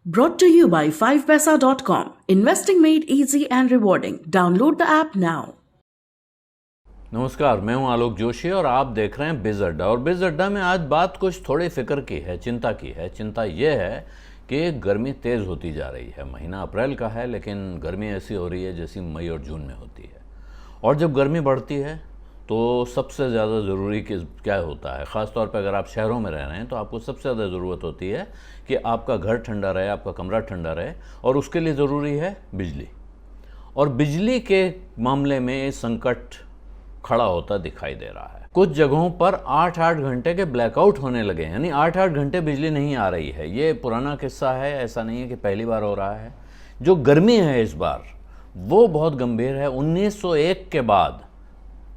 Brought to you by 5paisa.com. Investing made easy and rewarding. Download the app now. नमस्कार, मैं हूं आलोक जोशी और आप देख रहे हैं बिज अड्डा। और बिज अड्डा में आज बात कुछ थोड़ी फिक्र की है, चिंता की है। चिंता यह है कि गर्मी तेज़ होती जा रही है। महीना अप्रैल का है, लेकिन गर्मी ऐसी हो रही है जैसी मई और जून में होती है। और जब गर्मी बढ़ती है तो सबसे ज़्यादा ज़रूरी क्या होता है, ख़ास तौर पर अगर आप शहरों में रह रहे हैं तो आपको सबसे ज़्यादा ज़रूरत होती है कि आपका घर ठंडा रहे, आपका कमरा ठंडा रहे, और उसके लिए ज़रूरी है बिजली। और बिजली के मामले में संकट खड़ा होता दिखाई दे रहा है। कुछ जगहों पर 8-8 घंटे के ब्लैकआउट होने लगे, यानी 8-8 घंटे बिजली नहीं आ रही है। ये पुराना किस्सा है, ऐसा नहीं है कि पहली बार हो रहा है। जो गर्मी है इस बार वो बहुत गंभीर है। 1901 के बाद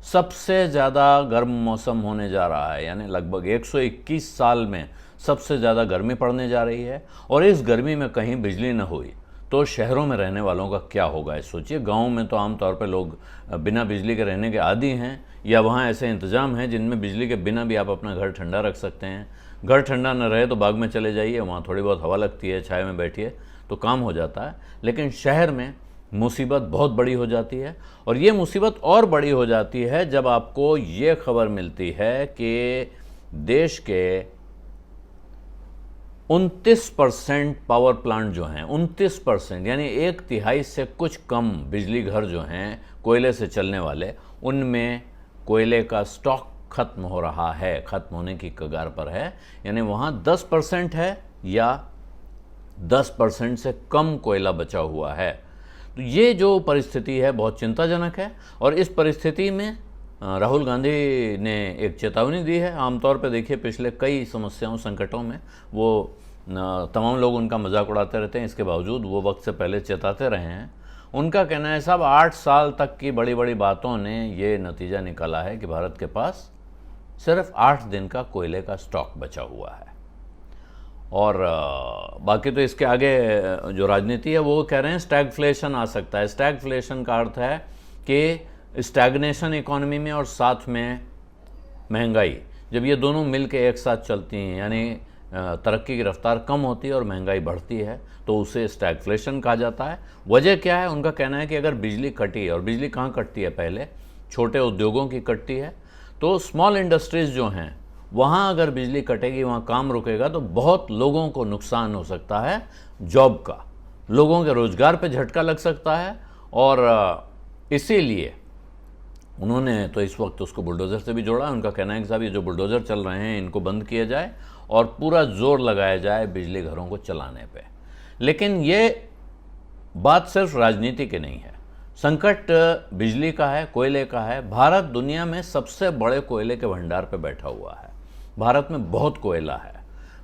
सबसे ज़्यादा गर्म मौसम होने जा रहा है, यानी लगभग 121 साल में सबसे ज़्यादा गर्मी पड़ने जा रही है। और इस गर्मी में कहीं बिजली न हुई तो शहरों में रहने वालों का क्या होगा, सोचिए। गाँव में तो आमतौर पर लोग बिना बिजली के रहने के आदी हैं, या वहाँ ऐसे इंतज़ाम हैं जिनमें बिजली के बिना भी आप अपना घर ठंडा रख सकते हैं। घर ठंडा न रहे तो बाग में चले जाइए, वहाँ थोड़ी बहुत हवा लगती है, छाया में बैठिए तो काम हो जाता है। लेकिन शहर में मुसीबत बहुत बड़ी हो जाती है। और ये मुसीबत और बड़ी हो जाती है जब आपको ये खबर मिलती है कि देश के 29% पावर प्लांट जो हैं, 29% यानी 1/3 से कुछ कम बिजली घर जो हैं कोयले से चलने वाले, उनमें कोयले का स्टॉक खत्म हो रहा है, खत्म होने की कगार पर है। यानी वहाँ 10% है या 10% से कम कोयला बचा हुआ है। तो ये जो परिस्थिति है बहुत चिंताजनक है। और इस परिस्थिति में राहुल गांधी ने एक चेतावनी दी है। आमतौर पर देखिए पिछले कई समस्याओं, संकटों में वो तमाम लोग उनका मजाक उड़ाते रहते हैं, इसके बावजूद वो वक्त से पहले चेताते रहे हैं। उनका कहना है साहब 8 साल तक की बड़ी बड़ी बातों ने ये नतीजा निकाला है कि भारत के पास सिर्फ 8 दिन का कोयले का स्टॉक बचा हुआ है। और बाकी तो इसके आगे जो राजनीति है वो कह रहे हैं स्टैगफ्लेशन आ सकता है। स्टैगफ्लेशन का अर्थ है कि स्टैग्नेशन इकोनॉमी में और साथ में महंगाई, जब ये दोनों मिल के एक साथ चलती हैं, यानी तरक्की की रफ्तार कम होती है और महंगाई बढ़ती है, तो उसे स्टैगफ्लेशन कहा जाता है। वजह क्या है? उनका कहना है कि अगर बिजली कटी, और बिजली कहाँ कटती है, पहले छोटे उद्योगों की कटती है, तो स्मॉल इंडस्ट्रीज़ जो हैं वहाँ अगर बिजली कटेगी, वहाँ काम रुकेगा तो बहुत लोगों को नुकसान हो सकता है, जॉब का, लोगों के रोज़गार पे झटका लग सकता है। और इसीलिए उन्होंने तो इस वक्त उसको बुलडोज़र से भी जोड़ा। उनका कहना है कि साहब ये जो बुलडोज़र चल रहे हैं इनको बंद किया जाए और पूरा जोर लगाया जाए बिजली घरों को चलाने पे। लेकिन ये बात सिर्फ राजनीति की नहीं है। संकट बिजली का है, कोयले का है। भारत दुनिया में सबसे बड़े कोयले के भंडार पे बैठा हुआ है। भारत में बहुत कोयला है।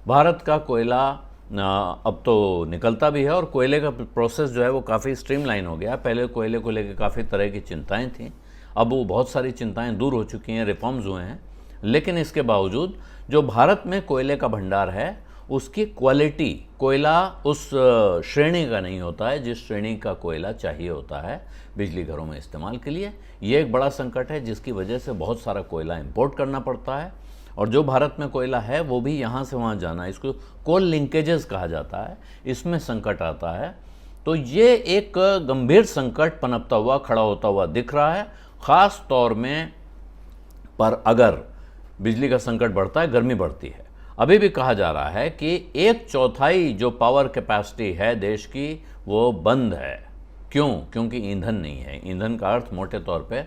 भारत का कोयला अब तो निकलता भी है, और कोयले का प्रोसेस जो है वो काफ़ी स्ट्रीमलाइन हो गया। पहले कोयले को लेकर काफ़ी तरह की चिंताएं थीं, अब वो बहुत सारी चिंताएं दूर हो चुकी हैं, रिफॉर्म्स हुए हैं। लेकिन इसके बावजूद जो भारत में कोयले का भंडार है उसकी क्वालिटी, कोयला उस श्रेणी का नहीं होता है जिस श्रेणी का कोयला चाहिए होता है बिजली घरों में इस्तेमाल के लिए। ये एक बड़ा संकट है जिसकी वजह से बहुत सारा कोयला इंपोर्ट करना पड़ता है। और जो भारत में कोयला है वो भी यहाँ से वहाँ जाना, इसको कोल लिंकेजेस कहा जाता है, इसमें संकट आता है। तो ये एक गंभीर संकट पनपता हुआ, खड़ा होता हुआ दिख रहा है। ख़ास तौर में पर अगर बिजली का संकट बढ़ता है, गर्मी बढ़ती है। अभी भी कहा जा रहा है कि 1/4 जो पावर कैपेसिटी है देश की वो बंद है। क्यों? क्योंकि ईंधन नहीं है। ईंधन का अर्थ मोटे तौर पे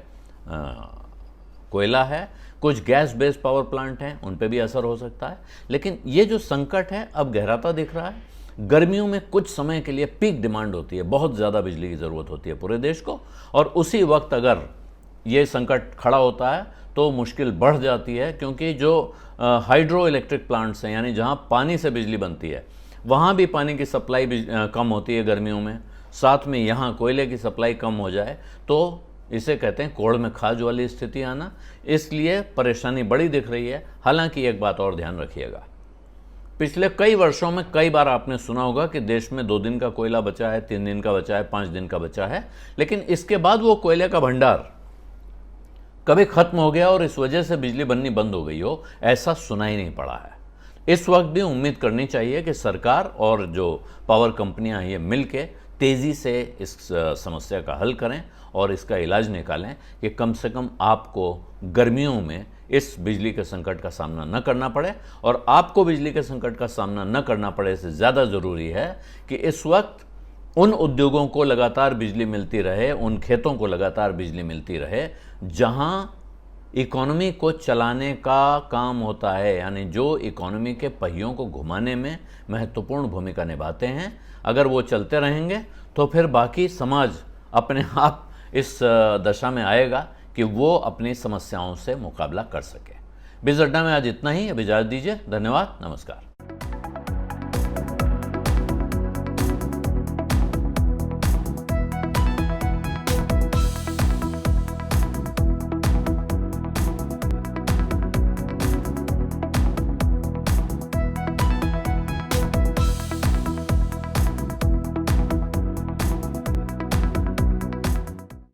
कोयला है। कुछ गैस बेस्ड पावर प्लांट हैं, उन पे भी असर हो सकता है। लेकिन ये जो संकट है अब गहराता दिख रहा है। गर्मियों में कुछ समय के लिए पीक डिमांड होती है, बहुत ज़्यादा बिजली की ज़रूरत होती है पूरे देश को, और उसी वक्त अगर ये संकट खड़ा होता है तो मुश्किल बढ़ जाती है। क्योंकि जो हाइड्रो इलेक्ट्रिक प्लांट्स हैं, यानी जहाँ पानी से बिजली बनती है, वहाँ भी पानी की सप्लाई कम होती है गर्मियों में। साथ में यहाँ कोयले की सप्लाई कम हो जाए तो इसे कहते हैं कोड़ में खाज वाली स्थिति आना। इसलिए परेशानी बड़ी दिख रही है। हालांकि एक बात और ध्यान रखिएगा, पिछले कई वर्षों में कई बार आपने सुना होगा कि देश में 2 दिन का कोयला बचा है, 3 दिन का बचा है, 5 दिन का बचा है। लेकिन इसके बाद वो कोयले का भंडार कभी खत्म हो गया और इस वजह से बिजली बननी बंद हो गई हो, ऐसा सुना ही नहीं पड़ा है। इस वक्त भी उम्मीद करनी चाहिए कि सरकार और जो पावर कंपनियां हैं ये मिलके तेज़ी से इस समस्या का हल करें और इसका इलाज निकालें कि कम से कम आपको गर्मियों में इस बिजली के संकट का सामना न करना पड़े। और आपको बिजली के संकट का सामना न करना पड़े इससे ज़्यादा ज़रूरी है कि इस वक्त उन उद्योगों को लगातार बिजली मिलती रहे, उन खेतों को लगातार बिजली मिलती रहे जहां इकोनॉमी को चलाने का काम होता है, यानी जो इकोनॉमी के पहियों को घुमाने में महत्वपूर्ण भूमिका निभाते हैं। अगर वो चलते रहेंगे तो फिर बाकी समाज अपने आप इस दशा में आएगा कि वो अपनी समस्याओं से मुकाबला कर सके। बिज़ अड्डा में आज इतना ही। अब इजाज़त दीजिए। धन्यवाद। नमस्कार।